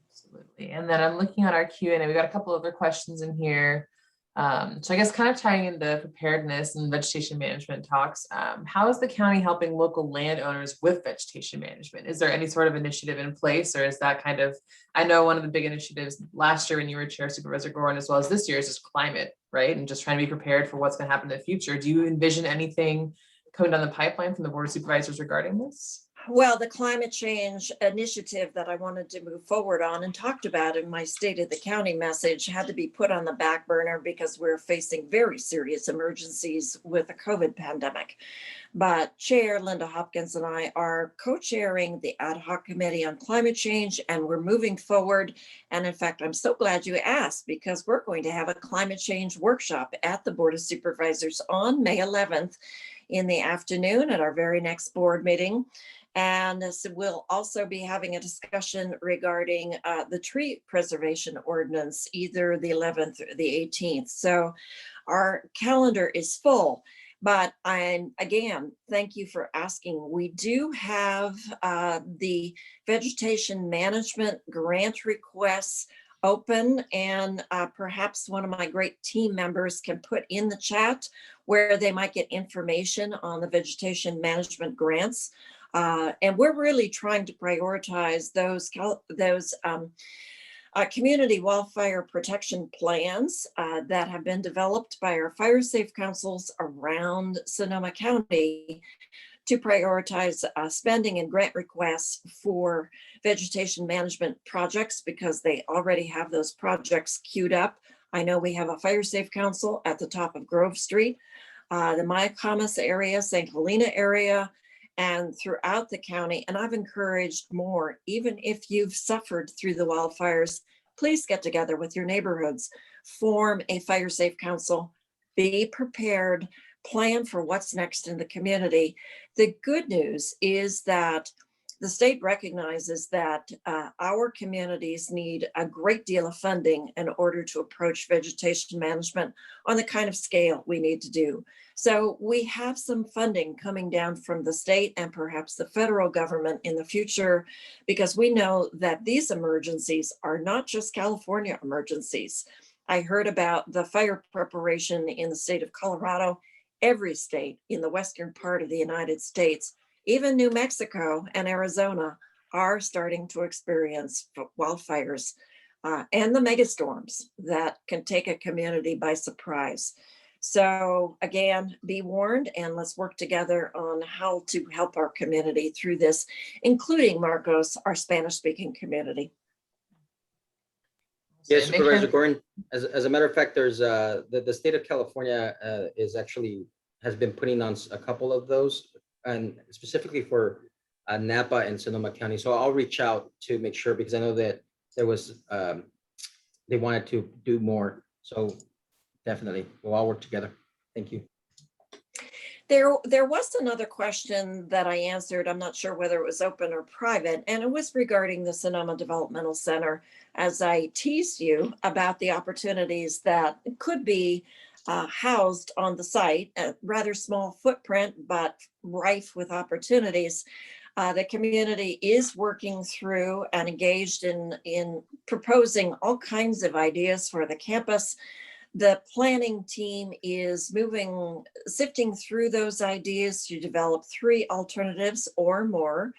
Absolutely. And then I'm looking at our Q&A. We got a couple other questions in here. So I guess kind of tying into preparedness and vegetation management talks, how is the county helping local landowners with vegetation management? Is there any sort of initiative in place, or is that kind of, I know one of the big initiatives last year when you were Chair Supervisor Gorin, as well as this year, is just climate, right? And just trying to be prepared for what's going to happen in the future. Do you envision anything coming down the pipeline from the Board of Supervisors regarding this? Well, the climate change initiative that I wanted to move forward on and talked about in my State of the County message had to be put on the back burner because we're facing very serious emergencies with the COVID pandemic. But Chair Linda Hopkins and I are co-chairing the ad hoc committee on climate change, and we're moving forward. And in fact, I'm so glad you asked, because we're going to have a climate change workshop at the Board of Supervisors on May 11th in the afternoon at our very next board meeting. And so we'll also be having a discussion regarding the tree preservation ordinance, either the 11th or the 18th. So our calendar is full, but again, thank you for asking. We do have the vegetation management grant requests open, and perhaps one of my great team members can put in the chat where they might get information on the vegetation management grants. And we're really trying to prioritize those community wildfire protection plans that have been developed by our fire safe councils around Sonoma County to prioritize spending and grant requests for vegetation management projects because they already have those projects queued up. I know we have a fire safe council at the top of Grove Street, the Mayacamas area, St. Helena area, and throughout the county. And I've encouraged more, even if you've suffered through the wildfires, please get together with your neighborhoods, form a fire safe council, be prepared, plan for what's next in the community. The good news is that the state recognizes that our communities need a great deal of funding in order to approach vegetation management on the kind of scale we need to do. So we have some funding coming down from the state and perhaps the federal government in the future, because we know that these emergencies are not just California emergencies. I heard about the fire preparation in the state of Colorado. Every state in the western part of the United States, even New Mexico and Arizona, are starting to experience wildfires and the megastorms that can take a community by surprise. So again, be warned, and let's work together on how to help our community through this, including, Marcos, our Spanish-speaking community. Yes, Supervisor Gorin, as a matter of fact, there's the state of California has been putting on a couple of those, and specifically for Napa and Sonoma County. So I'll reach out to make sure, because I know that there was they wanted to do more. So definitely, we'll all work together. Thank you. There was another question that I answered. I'm not sure whether it was open or private, and it was regarding the Sonoma Developmental Center, as I teased you about the opportunities that could be housed on the site, a rather small footprint, but rife with opportunities. The community is working through and engaged in proposing all kinds of ideas for the campus. The planning team is sifting through those ideas to develop 3 alternatives or more.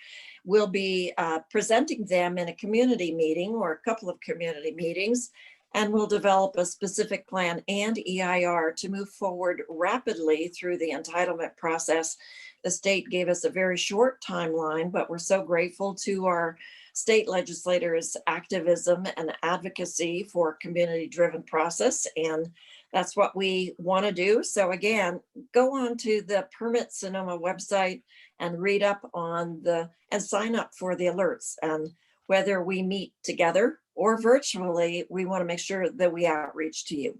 We'll be presenting them in a community meeting or a couple of community meetings, and we'll develop a specific plan and EIR to move forward rapidly through the entitlement process. The state gave us a very short timeline, but we're so grateful to our state legislators' activism and advocacy for community-driven process, and that's what we want to do. So again, go on to the Permit Sonoma website and read up on and sign up for the alerts. And whether we meet together or virtually, we want to make sure that we outreach to you.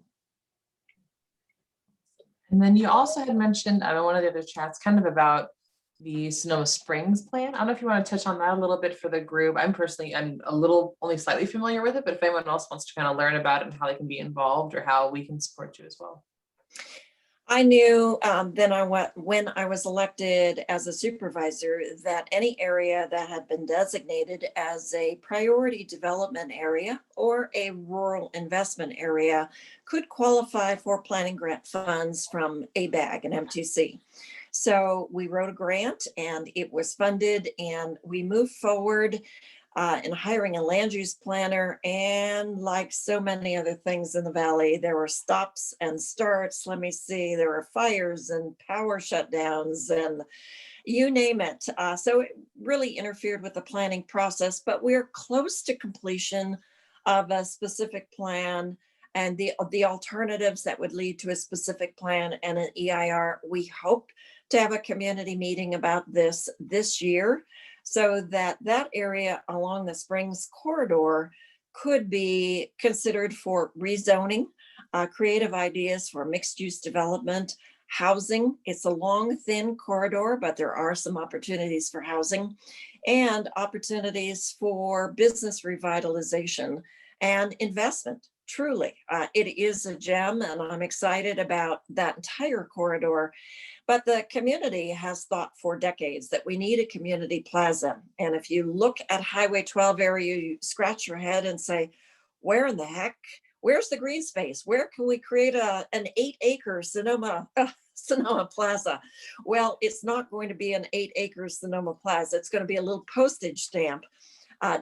And then you also had mentioned on one of the other chats kind of about the Sonoma Springs plan. I don't know if you want to touch on that a little bit for the group. I'm a little only slightly familiar with it, but if anyone else wants to kind of learn about it and how they can be involved or how we can support you as well. I knew when I was elected as a supervisor that any area that had been designated as a priority development area or a rural investment area could qualify for planning grant funds from ABAG and MTC. So we wrote a grant and it was funded, and we moved forward in hiring a land use planner. And like so many other things in the Valley, there were stops and starts. Let me see, there were fires and power shutdowns and you name it. So it really interfered with the planning process, but we're close to completion of a specific plan and the alternatives that would lead to a specific plan and an EIR. We hope to have a community meeting about this year, so that area along the Springs corridor could be considered for rezoning, creative ideas for mixed use development, housing. It's a long, thin corridor, but there are some opportunities for housing and opportunities for business revitalization and investment. Truly, it is a gem, and I'm excited about that entire corridor. But the community has thought for decades that we need a community plaza. And if you look at Highway 12 area, you scratch your head and say, where in the heck? Where's the green space? Where can we create an 8-acre Sonoma Plaza? Well, it's not going to be an 8-acre Sonoma Plaza. It's going to be a little postage stamp.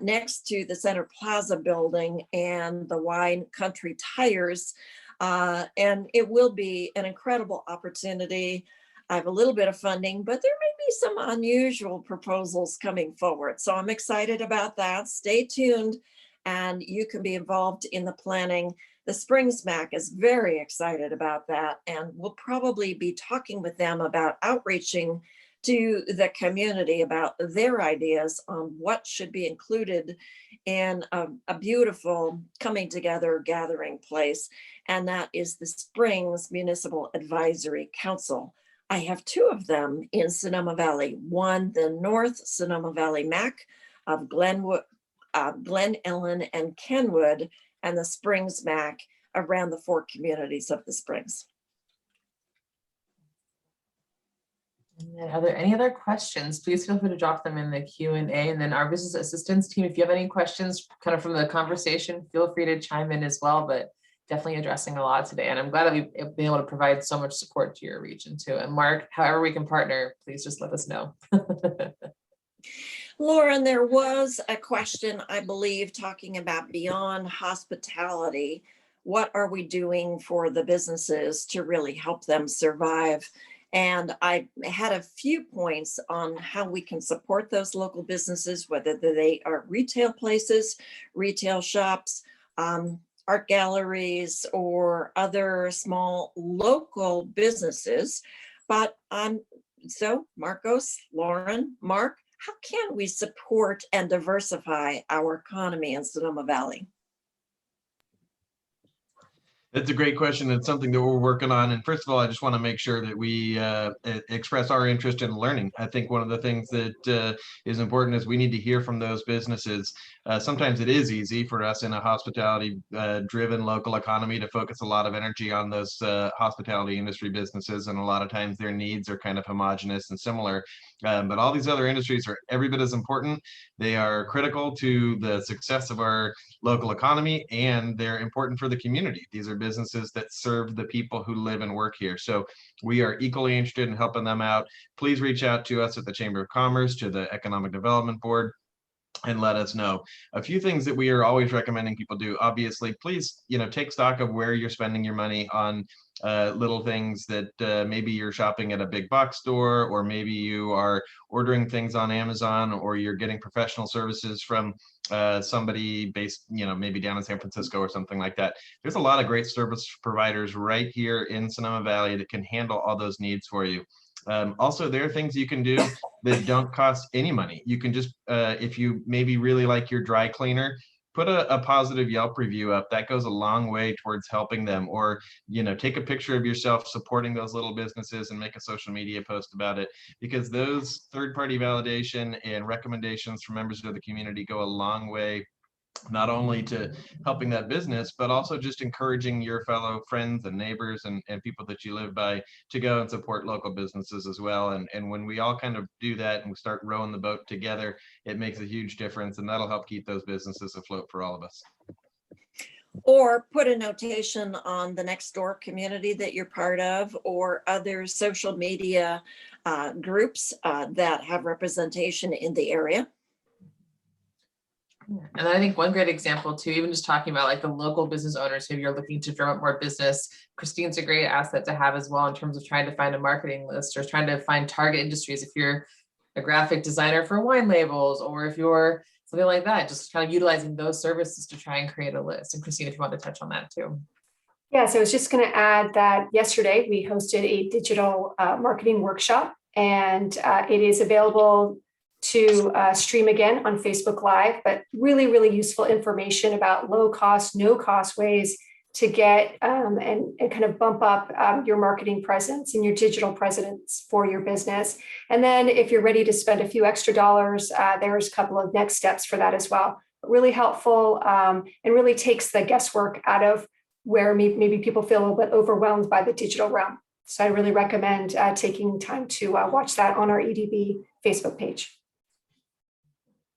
next to the Center Plaza building and the Wine Country Tires. And it will be an incredible opportunity. I have a little bit of funding, but there may be some unusual proposals coming forward. So I'm excited about that. Stay tuned and you can be involved in the planning. The Springs MAC is very excited about that, and we'll probably be talking with them about outreaching to the community about their ideas on what should be included in a beautiful coming together gathering place. And that is the Springs Municipal Advisory Council. I have two of them in Sonoma Valley, one, the North Sonoma Valley MAC of Glen Ellen and Kenwood, and the Springs MAC around the 4 communities of the Springs. And then are there any other questions? Please feel free to drop them in the Q&A. And then our business assistance team, if you have any questions kind of from the conversation, feel free to chime in as well, but definitely addressing a lot today. And I'm glad that we've been able to provide so much support to your region too. And Mark, however we can partner, please just let us know. Lauren, there was a question, I believe, talking about beyond hospitality. What are we doing for the businesses to really help them survive? And I had a few points on how we can support those local businesses, whether they are retail places, retail shops, art galleries, or other small local businesses. But so Marcos, Lauren, Mark, how can we support and diversify our economy in Sonoma Valley? That's a great question. It's something that we're working on. And first of all, I just want to make sure that we express our interest in learning. I think one of the things that is important is we need to hear from those businesses. Sometimes it is easy for us in a hospitality driven local economy to focus a lot of energy on those hospitality industry businesses. And a lot of times their needs are kind of homogenous and similar. But all these other industries are every bit as important. They are critical to the success of our local economy, and they're important for the community. These are businesses that serve the people who live and work here. So we are equally interested in helping them out. Please reach out to us at the Chamber of Commerce, to the Economic Development Board, and let us know. A few things that we are always recommending people do. Obviously, please, take stock of where you're spending your money on little things that maybe you're shopping at a big box store, or maybe you are ordering things on Amazon, or you're getting professional services from somebody based, maybe down in San Francisco or something like that. There's a lot of great service providers right here in Sonoma Valley that can handle all those needs for you. Also, there are things you can do that don't cost any money. You can just, if you maybe really like your dry cleaner, put a positive Yelp review up. That goes a long way towards helping them. Or, take a picture of yourself supporting those little businesses and make a social media post about it, because those third-party validation and recommendations from members of the community go a long way, not only to helping that business, but also just encouraging your fellow friends and neighbors and people that you live by to go and support local businesses as well. And when we all kind of do that and we start rowing the boat together, it makes a huge difference, and that'll help keep those businesses afloat for all of us. Or put a notation on the next door community that you're part of, or other social media groups that have representation in the area. And I think one great example too, even just talking about like the local business owners who you're looking to drum up more business, Christine's a great asset to have as well in terms of trying to find a marketing list or trying to find target industries. If you're a graphic designer for wine labels, or if you're something like that, just kind of utilizing those services to try and create a list. And Christine, if you want to touch on that too. Yeah, so I was just going to add that yesterday we hosted a digital marketing workshop, and it is available to stream again on Facebook Live, but really, really useful information about low cost, no cost ways to get and kind of bump up your marketing presence and your digital presence for your business. And then if you're ready to spend a few extra dollars, there's a couple of next steps for that as well. But really helpful and really takes the guesswork out of where maybe people feel a little bit overwhelmed by the digital realm. So I really recommend taking time to watch that on our EDB Facebook page.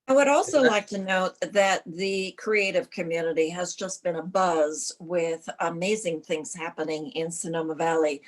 I would also like to note that the creative community has just been abuzz with amazing things happening in Sonoma Valley.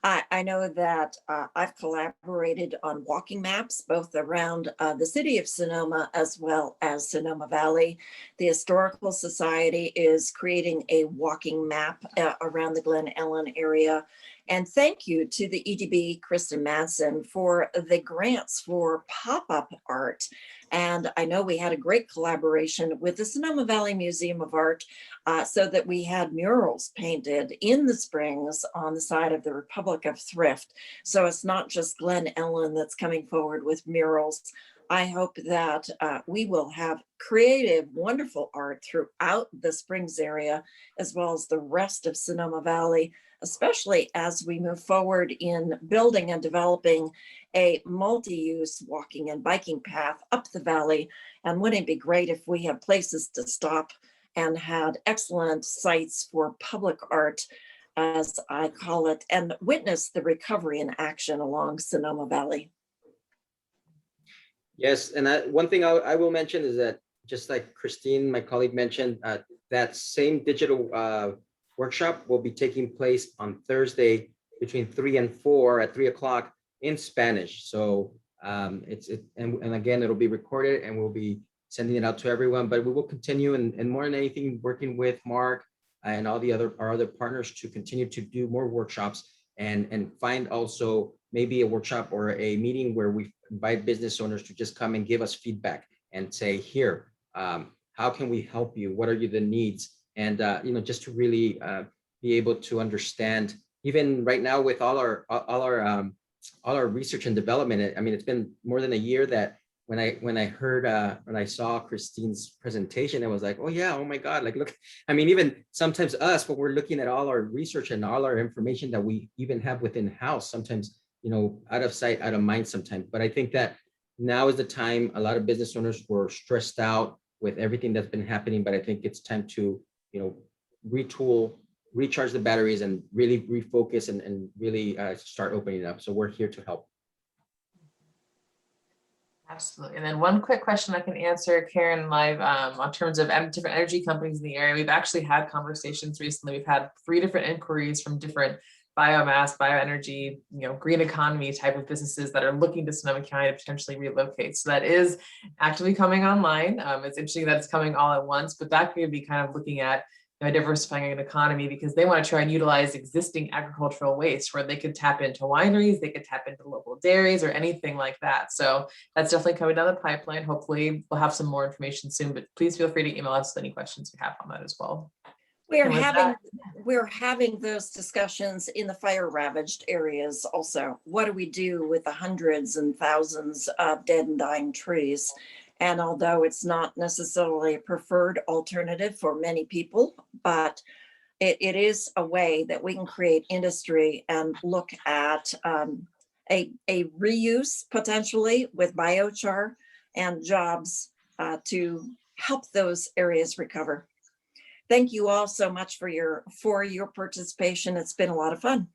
I know that I've collaborated on walking maps, both around the city of Sonoma as well as Sonoma Valley. The Historical Society is creating a walking map around the Glen Ellen area. And thank you to the EDB, Kristen Madsen, for the grants for pop-up art. And I know we had a great collaboration with the Sonoma Valley Museum of Art so that we had murals painted in the springs on the side of the Republic of Thrift. So it's not just Glen Ellen that's coming forward with murals. I hope that we will have creative, wonderful art throughout the Springs area, as well as the rest of Sonoma Valley, especially as we move forward in building and developing a multi-use walking and biking path up the valley. And wouldn't it be great if we had places to stop and had excellent sites for public art, as I call it, and witness the recovery in action along Sonoma Valley. Yes, and one thing I will mention is that, just like Christine, my colleague, mentioned, that same digital workshop will be taking place on Thursday between 3 and 4 at 3 o'clock in Spanish. So and again, it'll be recorded and we'll be sending it out to everyone, but we will continue and more than anything, working with Mark and all our other partners to continue to do more workshops and find also maybe a workshop or a meeting where we invite business owners to just come and give us feedback and say, here, how can we help you? What are the needs? And just to really be able to understand, even right now with all our research and development. I mean, it's been more than a year that when I saw Christine's presentation, I was like, oh yeah, oh my God, like look, I mean, even sometimes us, when we're looking at all our research and all our information that we even have within house, sometimes, out of sight, out of mind sometimes. But I think that now is the time. A lot of business owners were stressed out with everything that's been happening, but I think it's time to, retool, recharge the batteries and really refocus and really start opening it up. So we're here to help. Absolutely. And then one quick question I can answer, Karen, live on terms of different energy companies in the area. We've actually had conversations recently. We've had 3 different inquiries from different biomass, bioenergy, green economy type of businesses that are looking to Sonoma County to potentially relocate. So that is actively coming online. It's interesting that it's coming all at once, but that could be kind of looking at diversifying an economy because they want to try and utilize existing agricultural waste where they could tap into wineries, they could tap into local dairies or anything like that. So that's definitely coming down the pipeline. Hopefully we'll have some more information soon, but please feel free to email us with any questions you have on that as well. We're having those discussions in the fire ravaged areas also. What do we do with the hundreds and thousands of dead and dying trees? And although it's not necessarily a preferred alternative for many people, but it is a way that we can create industry and look at a reuse potentially with biochar and jobs to help those areas recover. Thank you all so much for your participation. It's been a lot of fun.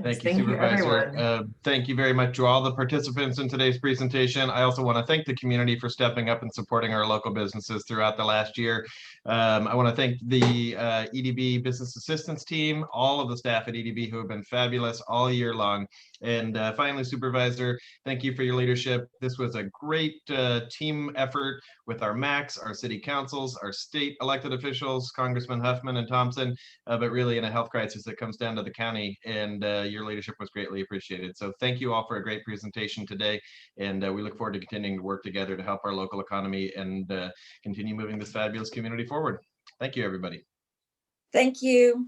Thank you, Supervisor. Thank you very much to all the participants in today's presentation. I also want to thank the community for stepping up and supporting our local businesses throughout the last year. I want to thank the EDB Business Assistance Team, all of the staff at EDB who have been fabulous all year long. And finally, Supervisor, thank you for your leadership. This was a great team effort with our MACs, our city councils, our state elected officials, Congressman Huffman and Thompson, but really in a health crisis that comes down to the county, and your leadership was greatly appreciated. So thank you all for a great presentation today, and we look forward to continuing to work together to help our local economy and continue moving this fabulous community forward. Thank you, everybody. Thank you.